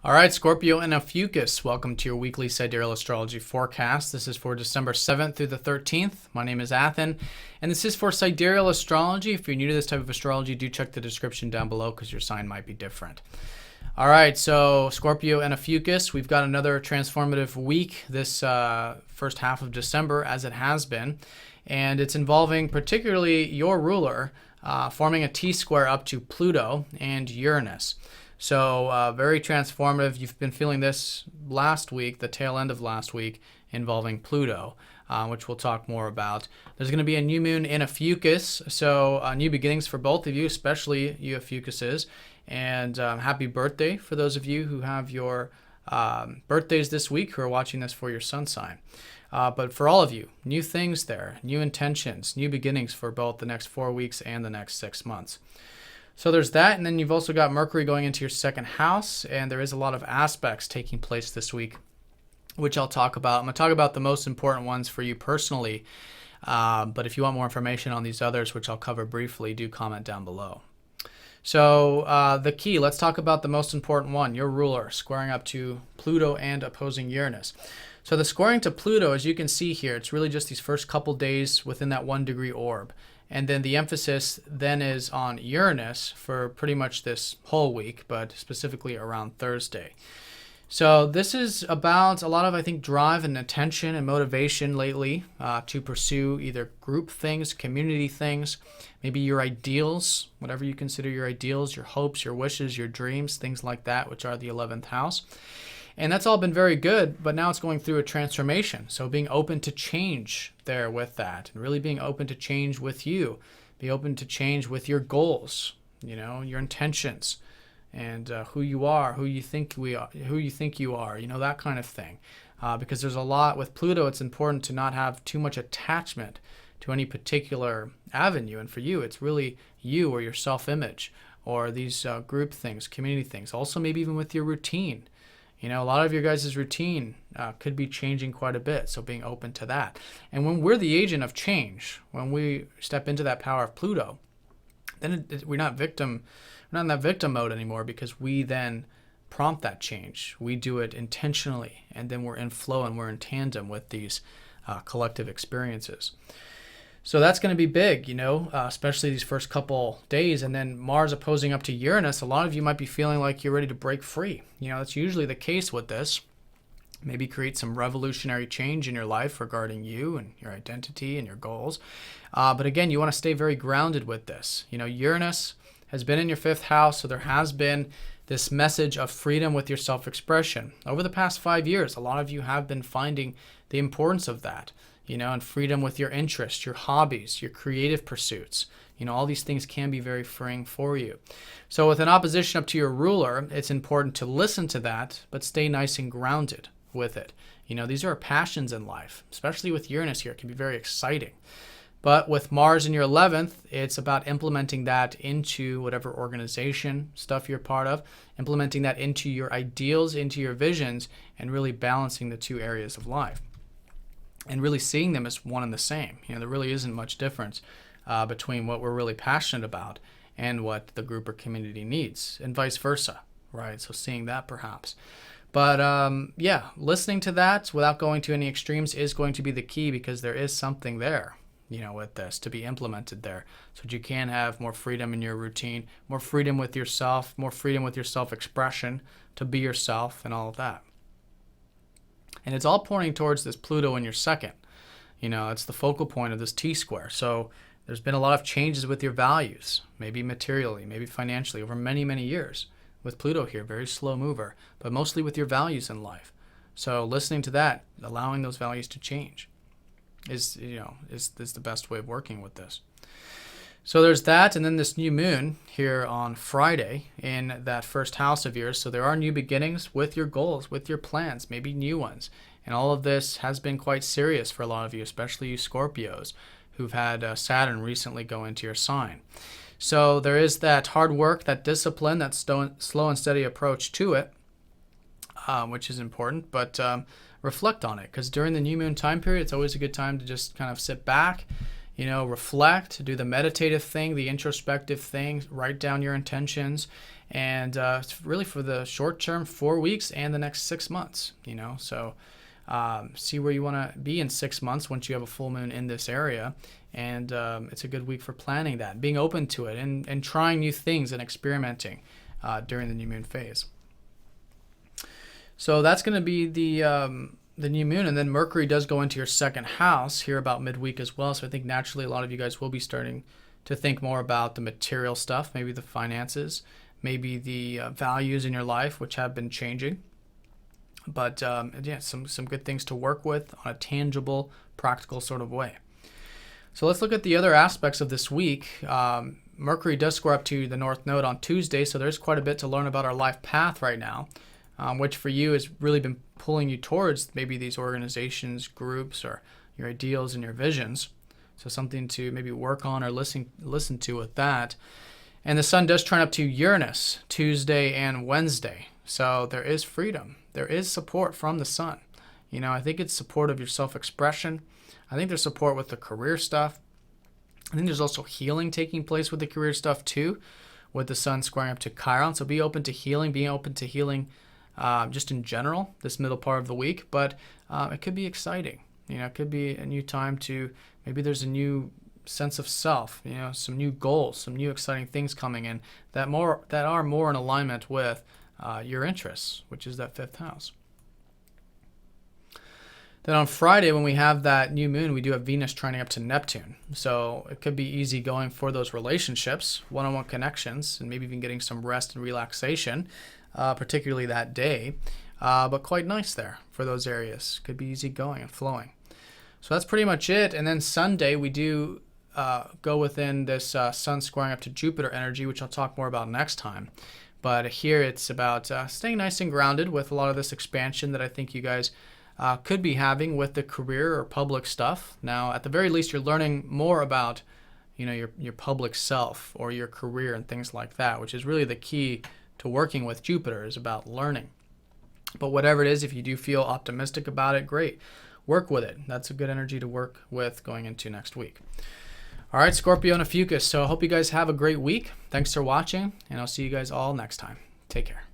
All right, Scorpio and Ophiuchus, welcome to your weekly Sidereal Astrology forecast. This is for December 7th through the 13th. My name is Athen, and this is for Sidereal Astrology. If you're new to this type of astrology, do check the description down below because your sign might be different. All right, so Scorpio and Ophiuchus, we've got another transformative week this first half of December, as it has been, and it's involving particularly your ruler forming a T-square up to Pluto and Uranus. So very transformative. You've been feeling this last week, the tail end of last week, involving Pluto, which we'll talk more about. There's going to be a new moon in Ophiuchus, so new beginnings for both of you, especially you Ophiuchuses. And happy birthday for those of you who have your birthdays this week who are watching this for your sun sign. But for all of you, new things there, new intentions, new beginnings for both the next 4 weeks and the next 6 months. So there's that, and then you've also got Mercury going into your second house, and there is a lot of aspects taking place this week, which I'll talk about. I'm going to talk about the most important ones for you personally, but if you want more information on these others, which I'll cover briefly, do comment down below. So the key, let's talk about the most important one, your ruler, squaring up to Pluto and opposing Uranus. So the squaring to Pluto, as you can see here, it's really just these first couple days within that 1 degree orb. And then the emphasis then is on Uranus for pretty much this whole week, but specifically around Thursday. So this is about a lot of, I think, drive and attention and motivation lately to pursue either group things, community things, maybe your ideals, whatever you consider your ideals, your hopes, your wishes, your dreams, things like that, which are the 11th house. And that's all been very good, but now it's going through a transformation. So being open to change there with that, and really being open to change with you. Be open to change with your goals, you know, your intentions, and who you are, who you think you are, you know, that kind of thing. Because there's a lot with Pluto, it's important to not have too much attachment to any particular avenue. And for you, it's really you or your self-image or these group things, community things. Also, maybe even with your routine. You know, a lot of your guys' routine could be changing quite a bit, so being open to that. And when we're the agent of change, when we step into that power of Pluto, then we're not in that victim mode anymore, because we then prompt that change. We do it intentionally, and then we're in flow and we're in tandem with these collective experiences. So that's going to be big, you know, especially these first couple days. And then Mars opposing up to Uranus, a lot of you might be feeling like you're ready to break free. You know, that's usually the case with this. Maybe create some revolutionary change in your life regarding you and your identity and your goals. But again, you want to stay very grounded with this. You know, Uranus has been in your 5th house, so there has been this message of freedom with your self-expression. Over the past 5 years, a lot of you have been finding the importance of that. You know, and freedom with your interests, your hobbies, your creative pursuits. You know, all these things can be very freeing for you. So with an opposition up to your ruler, it's important to listen to that, but stay nice and grounded with it. You know, these are passions in life, especially with Uranus here. It can be very exciting. But with Mars in your 11th, it's about implementing that into whatever organization stuff you're part of, implementing that into your ideals, into your visions, and really balancing the two areas of life. And really seeing them as one and the same. You know, there really isn't much difference between what we're really passionate about and what the group or community needs, and vice versa, right? So seeing that perhaps. But yeah, listening to that without going to any extremes is going to be the key, because there is something there, you know, with this to be implemented there. So that you can have more freedom in your routine, more freedom with yourself, more freedom with your self-expression, to be yourself and all of that. And it's all pointing towards this Pluto in your 2nd. You know, it's the focal point of this T-square. So there's been a lot of changes with your values, maybe materially, maybe financially, over many, many years. With Pluto here, very slow mover, but mostly with your values in life. So listening to that, allowing those values to change is the best way of working with this. So there's that, and then this new moon here on Friday in that 1st house of yours. So there are new beginnings with your goals, with your plans, maybe new ones. And all of this has been quite serious for a lot of you, especially you Scorpios, who've had Saturn recently go into your sign. So there is that hard work, that discipline, that slow and steady approach to it, which is important. But reflect on it, because during the new moon time period, it's always a good time to just kind of sit back, reflect, do the meditative thing, the introspective thing, write down your intentions. And it's really for the short term, 4 weeks, and the next 6 months, So see where you want to be in 6 months once you have a full moon in this area. And it's a good week for planning that, being open to it, and trying new things and experimenting during the new moon phase. So that's going to be the new moon. And then Mercury does go into your second house here about midweek as well. So I think naturally a lot of you guys will be starting to think more about the material stuff, maybe the finances, maybe the values in your life, which have been changing. But yeah, some good things to work with on a tangible, practical sort of way. So let's look at the other aspects of this week. Mercury does square up to the North Node on Tuesday, so there's quite a bit to learn about our life path right now, which for you has really been pulling you towards maybe these organizations, groups, or your ideals and your visions. So something to maybe work on or listen to with that. And the sun does trine up to Uranus Tuesday and Wednesday. So there is freedom. There is support from the sun. I think it's support of your self-expression. I think there's support with the career stuff. I think there's also healing taking place with the career stuff too, with the sun squaring up to Chiron. So be open to healing, just in general this middle part of the week. But it could be exciting. It could be a new time to, maybe there's a new sense of self, some new goals, some new exciting things coming in that are more in alignment with your interests, which is that fifth house. Then on Friday, when we have that new moon, we do have Venus trining up to Neptune. So it could be easy going for those relationships, one-on-one connections, and maybe even getting some rest and relaxation, particularly that day. But quite nice there for those areas. Could be easy going and flowing. So that's pretty much it. And then Sunday, we do go within this sun squaring up to Jupiter energy, which I'll talk more about next time. But here it's about staying nice and grounded with a lot of this expansion that I think you guys could be having with the career or public stuff. Now, at the very least, you're learning more about your public self or your career and things like that, which is really the key to working with Jupiter, is about learning. But whatever it is, if you do feel optimistic about it, great. Work with it. That's a good energy to work with going into next week. All right, Scorpio and Ophiuchus. So I hope you guys have a great week. Thanks for watching, and I'll see you guys all next time. Take care.